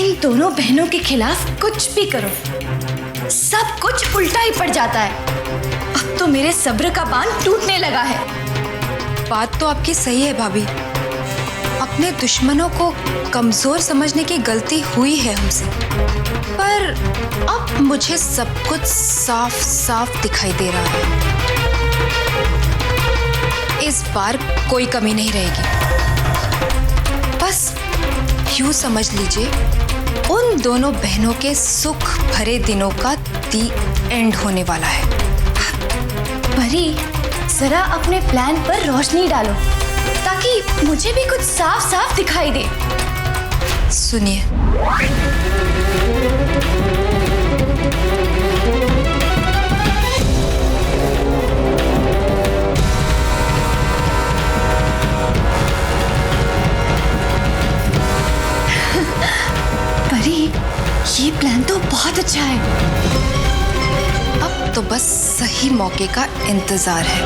इन दोनों बहनों के खिलाफ कुछ भी करो, सब कुछ उल्टा ही पड़ जाता है। अब तो मेरे सब्र का बांध टूटने लगा है। बात तो आपकी सही है भाभी, अपने दुश्मनों को कमजोर समझने की गलती हुई है हमसे, पर अब मुझे सब कुछ साफ साफ दिखाई दे रहा है। इस बार कोई कमी नहीं रहेगी। बस यूं समझ लीजिए, उन दोनों बहनों के सुख भरे दिनों का दी एंड होने वाला है। परी, जरा अपने प्लान पर रोशनी डालो ताकि मुझे भी कुछ साफ साफ दिखाई दे। सुनिए, परी, ये प्लान तो बहुत अच्छा है। अब तो बस सही मौके का इंतजार है।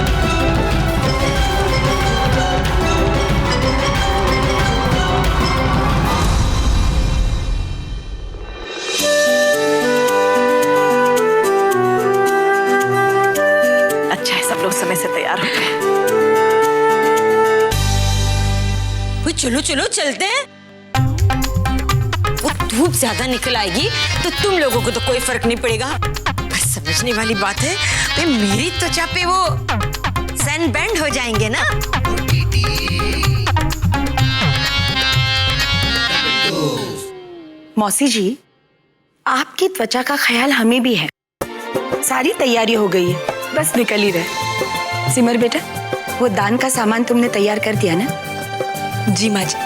समय से तैयार हो गए। चलो चलो चलते हैं। वो धूप ज्यादा निकल आएगी तो तुम लोगों को तो कोई फर्क नहीं पड़ेगा, पर समझने वाली बात है भाई, मेरी त्वचा पे वो सनबर्न हो जाएंगे ना। मौसी जी, आपकी त्वचा का ख्याल हमें भी है। सारी तैयारी हो गई है, बस निकल ही रहे। सिमर बेटा, वो दान का सामान तुमने तैयार कर दिया ना? जी माँ जी।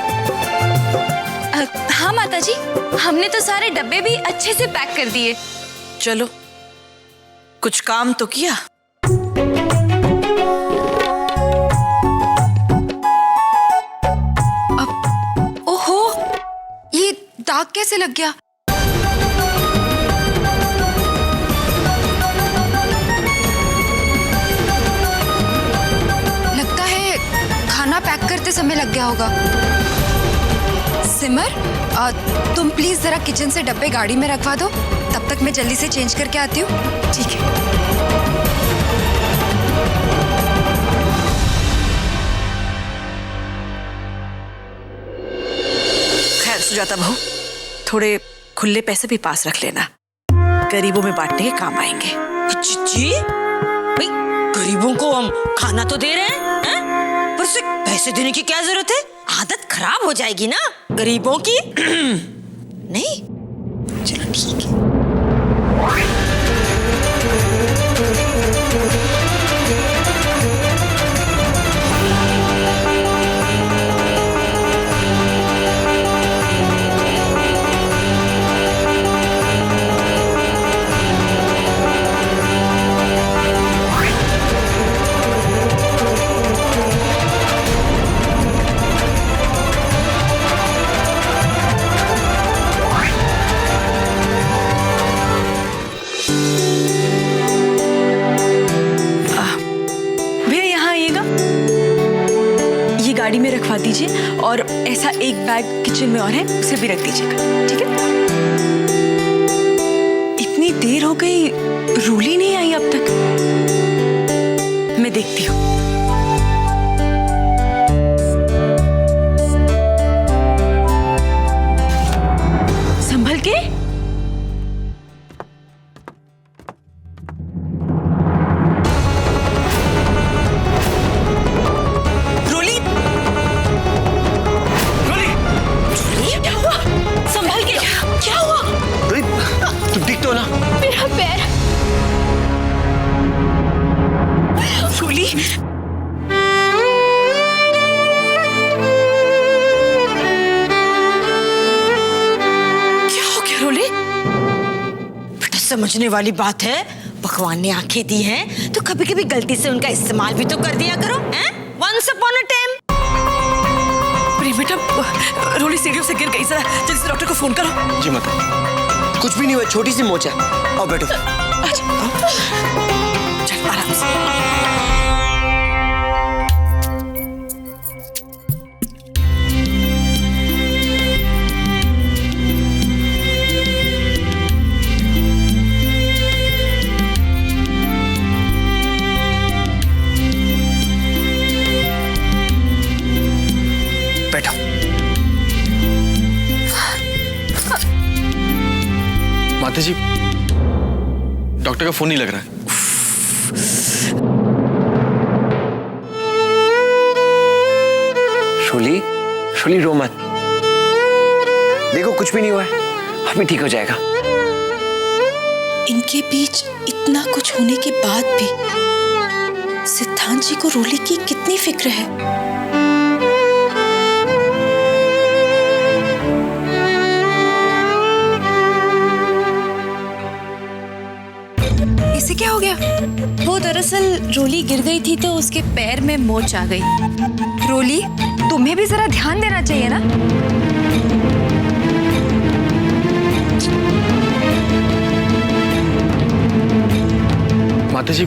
हाँ माता जी, हमने तो सारे डब्बे भी अच्छे से पैक कर दिए। चलो, कुछ काम तो किया। ओहो, ये दाग कैसे लग गया? लगता है खाना पैक करते समय लग गया होगा। सिमर, तुम प्लीज जरा किचन से डब्बे गाड़ी में रखवा दो, तब तक मैं जल्दी से चेंज करके आती हूँ। ठीक है। खैर सुजाता बहू, थोड़े खुले पैसे भी पास रख लेना, गरीबों में बांटने के काम आएंगे। जी भाई, गरीबों को हम खाना तो दे रहे हैं, पर उसे पैसे देने की क्या जरूरत है? आदत खराब हो जाएगी ना गरीबों की। नहीं, चलो ठीक है। गाड़ी में रखवा दीजिए, और ऐसा एक बैग किचन में और है, उसे भी रख दीजिएगा, ठीक है? इतनी देर हो गई, रूली नहीं आई अब तक। मैं देखती हूँ। संभल के। मेरा पैर। रूली, क्या हो गया रूली? बेटा, समझने वाली बात है, भगवान ने आंखें दी हैं तो कभी कभी गलती से उनका इस्तेमाल भी तो कर दिया करो, हैं? Once upon a time। बेटा, रूली सीढ़ियों से गिर गई, जरा जल्दी से डॉक्टर को फोन करो। जी माता, कुछ भी नहीं हुआ, छोटी सी मोच है। आओ बैठो। चल आराम से। माता जी, डॉक्टर का फोन नहीं लग रहा है। शोली, शोली रो मत। देखो कुछ भी नहीं हुआ है, अभी ठीक हो जाएगा। इनके बीच इतना कुछ होने के बाद भी सिद्धांत जी को रोली की कितनी फिक्र है। इसे क्या हो गया? वो दरअसल रोली गिर गई थी तो उसके पैर में मोच आ गई। रोली, तुम्हें भी जरा ध्यान देना चाहिए ना। माता जी,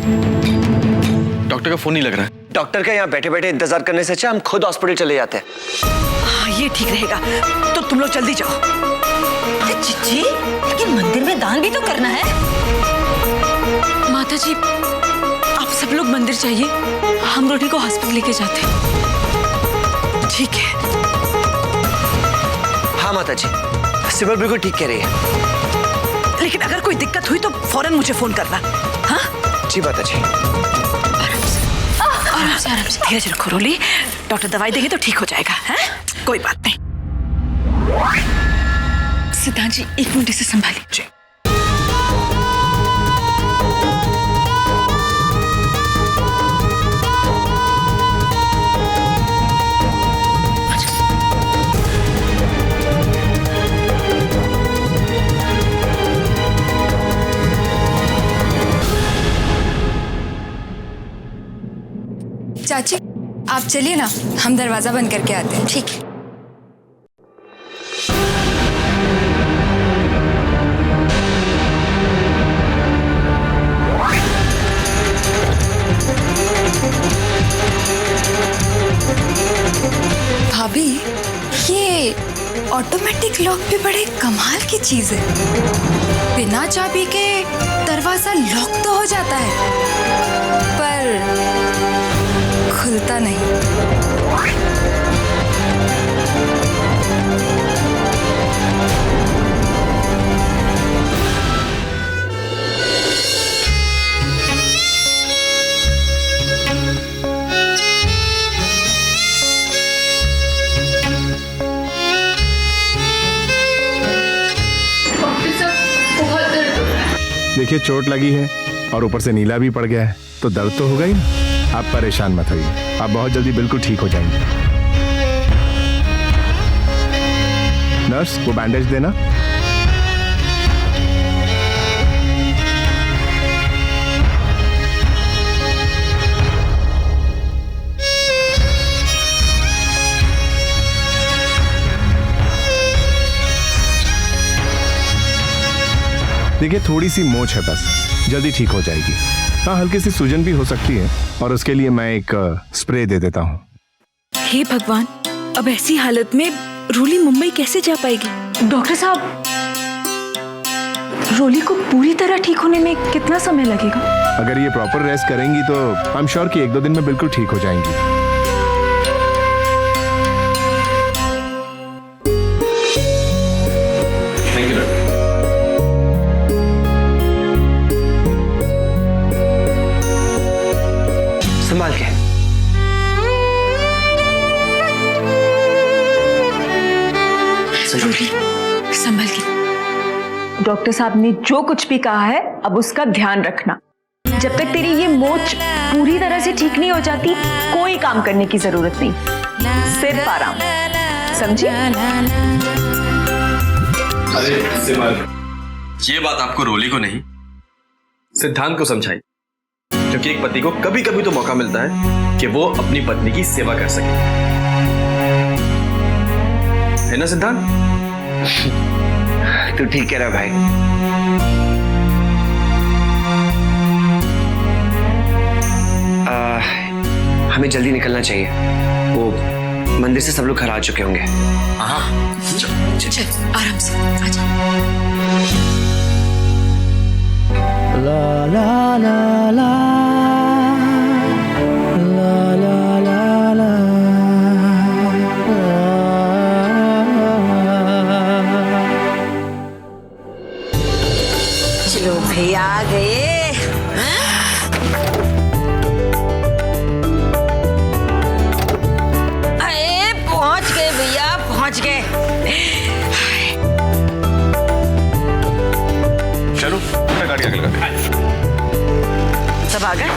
डॉक्टर का फोन नहीं लग रहा है। डॉक्टर का यहाँ बैठे बैठे इंतजार करने से अच्छा हम खुद हॉस्पिटल चले जाते हैं। हाँ, ये ठीक रहेगा। तो तुम लोग जल्दी जाओ। चिच्ची, लेकिन मंदिर में दान भी तो करना है। माता जी, आप सब लोग मंदिर जाइए, हम रोटी को हॉस्पिटल लेके जाते हैं। ठीक है। हाँ माता जी, सिमर बिल्कुल ठीक कह रही है। लेकिन अगर कोई दिक्कत हुई तो फौरन मुझे फोन करना। हाँ जी माता जी। आराम से धीरज रखो रोली, डॉक्टर दवाई देंगे तो ठीक हो जाएगा। है? कोई बात नहीं। सिद्धांत जी, 1 मिनट इसे संभालिए। जी। चाची, आप चलिए ना, हम दरवाजा बंद करके आते हैं। ठीक है। भाभी, ये ऑटोमेटिक लॉक भी बड़े कमाल की चीज है। बिना चाबी के दरवाजा लॉक तो हो जाता है, पर खुलता नहीं। देखिए, चोट लगी है और ऊपर से नीला भी पड़ गया है, तो दर्द तो होगा ही ना। आप परेशान मत होइए, आप बहुत जल्दी बिल्कुल ठीक हो जाएंगे। नर्स, वो बैंडेज देना। देखिए, थोड़ी सी मोच है बस, जल्दी ठीक हो जाएगी। हाँ, हल्की सी सूजन भी हो सकती है और उसके लिए मैं एक स्प्रे दे देता हूँ। हे भगवान, अब ऐसी हालत में रोली मुंबई कैसे जा पाएगी? डॉक्टर साहब, रोली को पूरी तरह ठीक होने में कितना समय लगेगा? अगर ये प्रॉपर रेस्ट करेंगी तो आई एम श्योर कि 1-2 दिन में बिल्कुल ठीक हो जाएंगी। संभाल के। संभल के। डॉक्टर साहब ने जो कुछ भी कहा है, अब उसका ध्यान रखना। जब तक तेरी ये मोच पूरी तरह से ठीक नहीं हो जाती, कोई काम करने की जरूरत नहीं, सिर्फ आराम। समझी? अरे सिमर, ये बात आपको रोली को नहीं, सिद्धांत को समझाई, क्योंकि एक पति को कभी कभी तो मौका मिलता है कि वो अपनी पत्नी की सेवा कर सके, है ना सिद्धांत? तू ठीक कह रहा है भाई। हमें जल्दी निकलना चाहिए, वो मंदिर से सब लोग घर आ चुके होंगे। हाँ, चल आराम से आजा। ला ला ला ला ला ला ला ला। भैया आ गए। अरे पहुंच गए भैया, पहुंच गए। चलो गाड़ी आगे लगा। सब आ गए?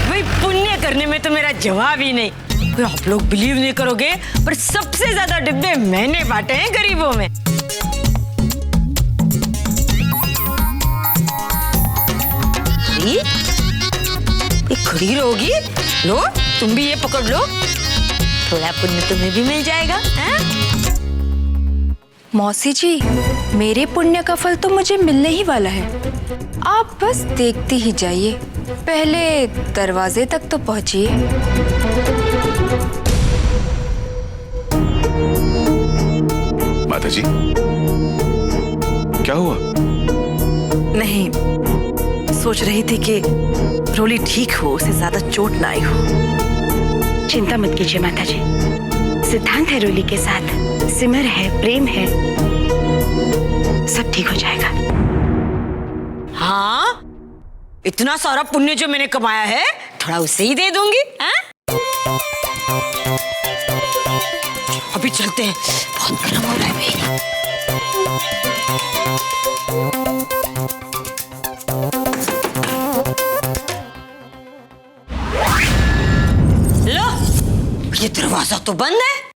भाई पुण्य करने में तो मेरा जवाब ही नहीं। भाई आप लोग बिलीव नहीं करोगे, पर सबसे ज्यादा डिब्बे मैंने बांटे हैं गरीबों में। ये खड़ी रहोगी? लो तुम भी ये पकड़ लो, थोड़ा पुण्य तुम्हें भी मिल जाएगा। मौसी जी, मेरे पुण्य का फल तो मुझे मिलने ही वाला है। आप बस देखती ही जाइए, पहले दरवाजे तक तो पहुंचिए। माता जी क्या हुआ? नहीं, सोच रही थी कि रोली ठीक हो, उसे ज्यादा चोट ना आई हो। चिंता मत कीजिए माता जी, सिद्धांत है रोली के साथ, सिमर है, प्रेम है, सब ठीक हो जाएगा। हाँ, इतना सारा पुण्य जो मैंने कमाया है थोड़ा उसे ही दे दूंगी। अभी चलते हैं, बहुत गर्म हो रहा है भाई। लो, ये दरवाजा तो बंद है।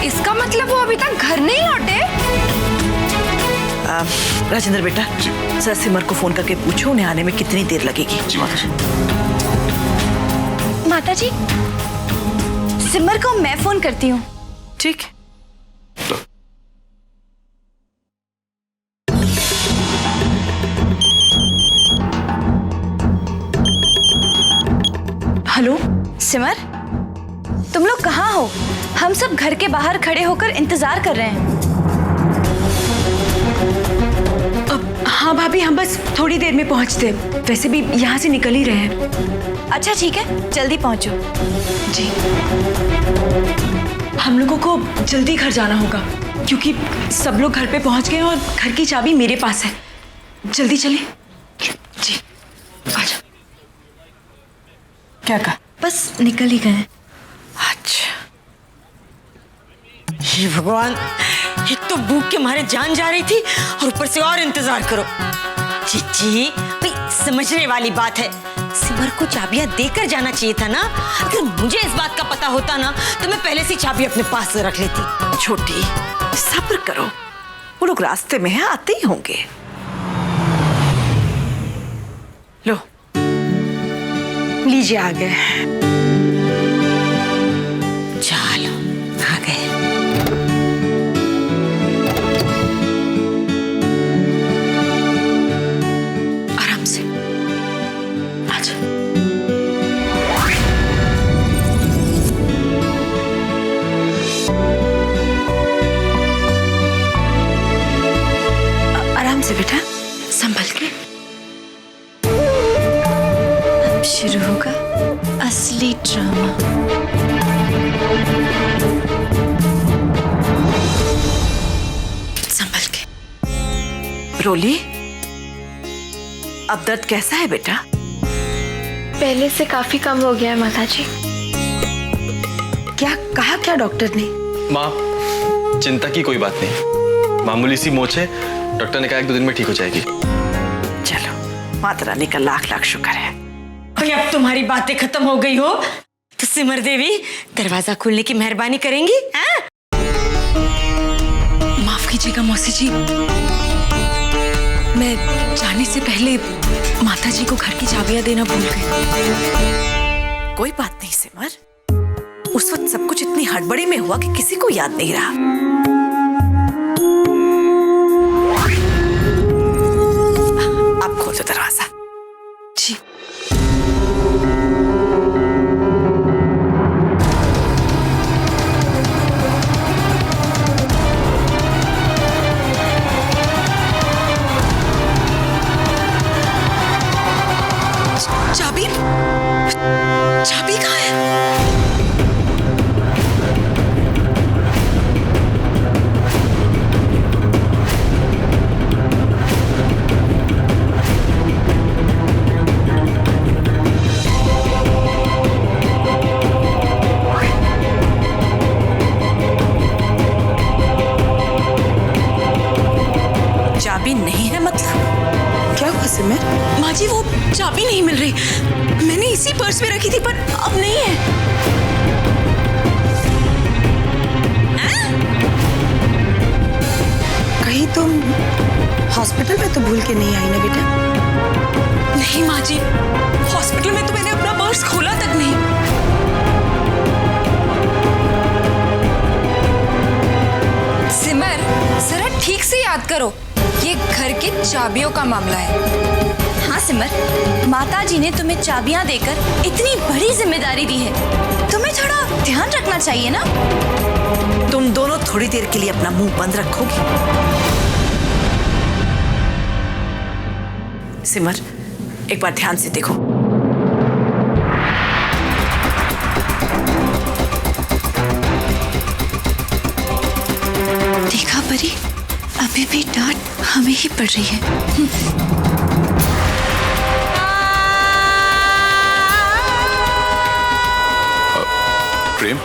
इसका मतलब वो अभी तक घर नहीं लौटे? राजेंद्र बेटा, सर सिमर को फोन करके पूछो उन्हें आने में कितनी देर लगेगी। जी माता जी। माता जी, सिमर को मैं फोन करती हूँ। ठीक। हेलो सिमर, तुम लोग कहाँ हो? हम सब घर के बाहर खड़े होकर इंतजार कर रहे हैं। हाँ भाभी, हम बस थोड़ी देर में पहुंचते, वैसे भी यहाँ से निकल ही रहे हैं। अच्छा ठीक है, जल्दी पहुंचो। जी, हम लोगों को जल्दी घर जाना होगा क्योंकि सब लोग घर पे पहुंच गए और घर की चाबी मेरे पास है। जल्दी चलें। जी आजा। क्या कहा? बस निकल ही गए। अच्छा, हे भगवान, एक तो भूख के मारे जान जा रही थी और ऊपर से और इंतजार करो। जीजी, भाई समझने वाली बात है, सिमर को चाबियां देकर जाना चाहिए था ना। अगर मुझे इस बात का पता होता ना तो मैं पहले से चाबी अपने पास रख लेती। छोटी सब्र करो, वो लोग रास्ते में हैं, आते ही होंगे। लो लीजिए, आ गए। चलो आ गए। आराम से आजा। आराम से बेटा, संभल के। अब शुरू होगा असली ड्रामा। संभल के। रोली, अब दर्द कैसा है बेटा? पहले से काफी कम हो गया है माता जी। क्या कहा क्या डॉक्टर ने? माँ, चिंता की कोई बात नहीं, मामूली सी मोच है, डॉक्टर ने कहा 1-2 दिन में ठीक हो जाएगी। चलो, माता रानी का लाख लाख शुक्र है। भाई अब तुम्हारी बातें खत्म हो गई हो तो सिमर देवी दरवाजा खोलने की मेहरबानी करेंगी? माफ कीजिएगा मौसी जी, मैं जाने से पहले माता जी को घर की चाबियां देना भूल गई। कोई बात नहीं सिमर, उस वक्त सब कुछ इतनी हड़बड़ी में हुआ कि किसी को याद नहीं रहा। अब खोल दो दरवाजा। जी। चाबी, चाबी कहाँ है? नहीं मिल रही। मैंने इसी पर्स में रखी थी पर अब नहीं है। कहीं तुम हॉस्पिटल में तो भूल के नहीं आई ना बेटा? नहीं माँ जी, हॉस्पिटल में तो मैंने अपना पर्स खोला तक नहीं। सिमर, जरा ठीक से याद करो, ये घर की चाबियों का मामला है। हाँ सिमर, माता जी ने तुम्हें चाबियां देकर इतनी बड़ी जिम्मेदारी दी है, तुम्हें थोड़ा ध्यान रखना चाहिए ना। तुम दोनों थोड़ी देर के लिए अपना मुंह बंद रखोगी? सिमर, एक बार ध्यान से देखो। देखा परी, अभी भी डांट हमें ही पड़ रही है। प्रेम।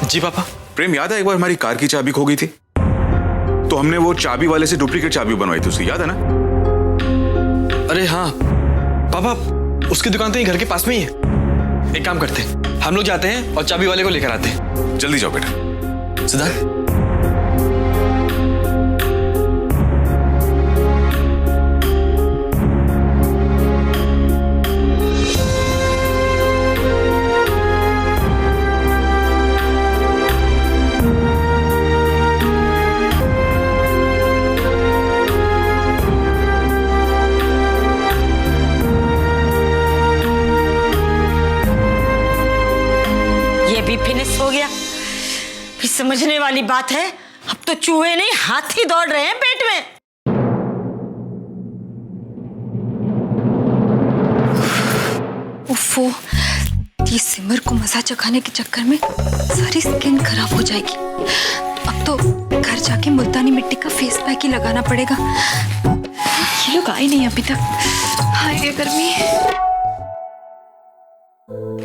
जी पापा। प्रेम, याद है एक बार हमारी कार की चाबी खो गई थी, तो हमने वो चाबी वाले से डुप्लीकेट चाबी बनवाई थी, उसकी याद है ना? अरे हाँ पापा, उसकी दुकान तो ये घर के पास में ही है। एक काम करते हैं, हम लोग जाते हैं और चाबी वाले को लेकर आते हैं। जल्दी जाओ बेटा। सिद्धार्थ, फिनिश हो गया। फिर समझने वाली बात है, अब तो चूहे नहीं हाथी दौड़ रहे हैं पेट में। उफ़ो, ये सिमर को मजा चखाने के चक्कर में सारी स्किन खराब हो जाएगी। अब तो घर जाके मुल्तानी मिट्टी का फेस पैक ही लगाना पड़ेगा। ये लोग आए नहीं अभी तक। हाय ये गर्मी।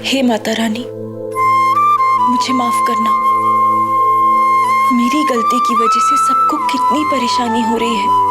हे माता रानी, मुझे माफ करना। मेरी गलती की वजह से सबको कितनी परेशानी हो रही है।